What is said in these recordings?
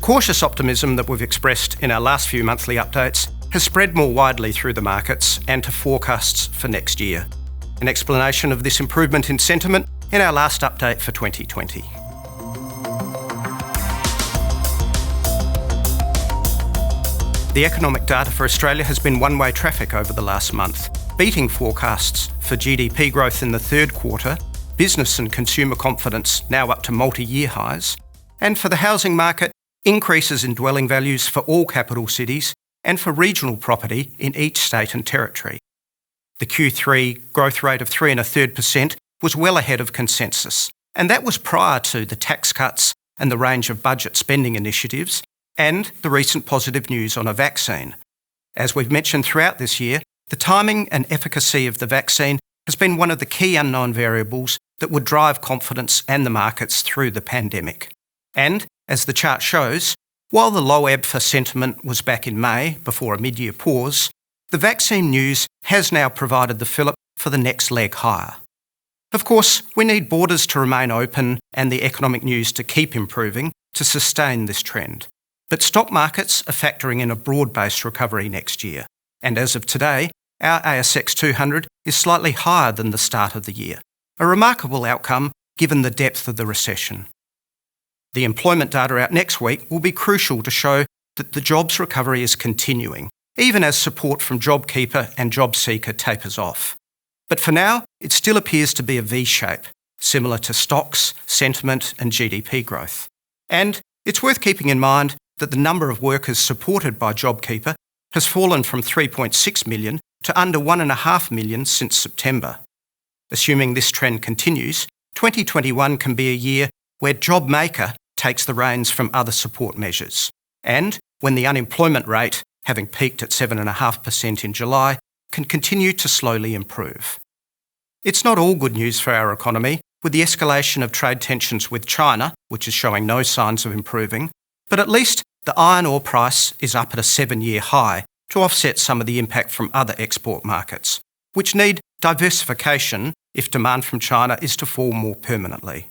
Cautious optimism that we've expressed in our last few monthly updates has spread more widely through the markets and to forecasts for next year. An explanation of this improvement in sentiment in our last update for 2020. The economic data for Australia has been one-way traffic over the last month, beating forecasts for GDP growth in the third quarter, business and consumer confidence now up to multi-year highs, and for the housing market, increases in dwelling values for all capital cities and for regional property in each state and territory. The Q3 growth rate of 3.33% was well ahead of consensus, and that was prior to the tax cuts and the range of budget spending initiatives and the recent positive news on a vaccine. As we've mentioned throughout this year, the timing and efficacy of the vaccine has been one of the key unknown variables that would drive confidence and the markets through the pandemic. And, as the chart shows, while the low ebb for sentiment was back in May before a mid-year pause, the vaccine news has now provided the fillip for the next leg higher. Of course, we need borders to remain open and the economic news to keep improving to sustain this trend. But stock markets are factoring in a broad-based recovery next year, and as of today, our ASX 200 is slightly higher than the start of the year, a remarkable outcome given the depth of the recession. The employment data out next week will be crucial to show that the jobs recovery is continuing, even as support from JobKeeper and JobSeeker tapers off. But for now, it still appears to be a V-shape, similar to stocks, sentiment and GDP growth. And it's worth keeping in mind that the number of workers supported by JobKeeper has fallen from 3.6 million to under 1.5 million since September. Assuming this trend continues, 2021 can be a year where JobMaker takes the reins from other support measures, and when the unemployment rate, having peaked at 7.5% in July, can continue to slowly improve. It's not all good news for our economy, with the escalation of trade tensions with China, which is showing no signs of improving, but at least the iron ore price is up at a 7-year high to offset some of the impact from other export markets, which need diversification if demand from China is to fall more permanently.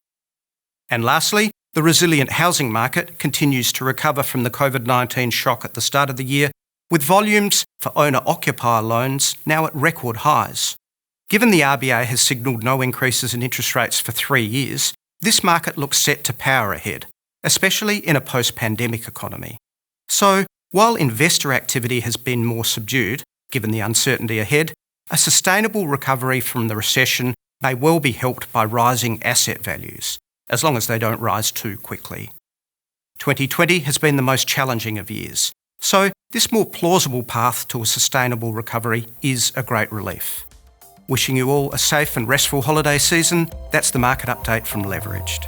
And lastly, the resilient housing market continues to recover from the COVID-19 shock at the start of the year, with volumes for owner-occupier loans now at record highs. Given the RBA has signalled no increases in interest rates for 3 years, this market looks set to power ahead, especially in a post-pandemic economy. So, while investor activity has been more subdued, given the uncertainty ahead, a sustainable recovery from the recession may well be helped by rising asset values, as long as they don't rise too quickly. 2020 has been the most challenging of years, so this more plausible path to a sustainable recovery is a great relief. Wishing you all a safe and restful holiday season, that's the market update from Leveraged.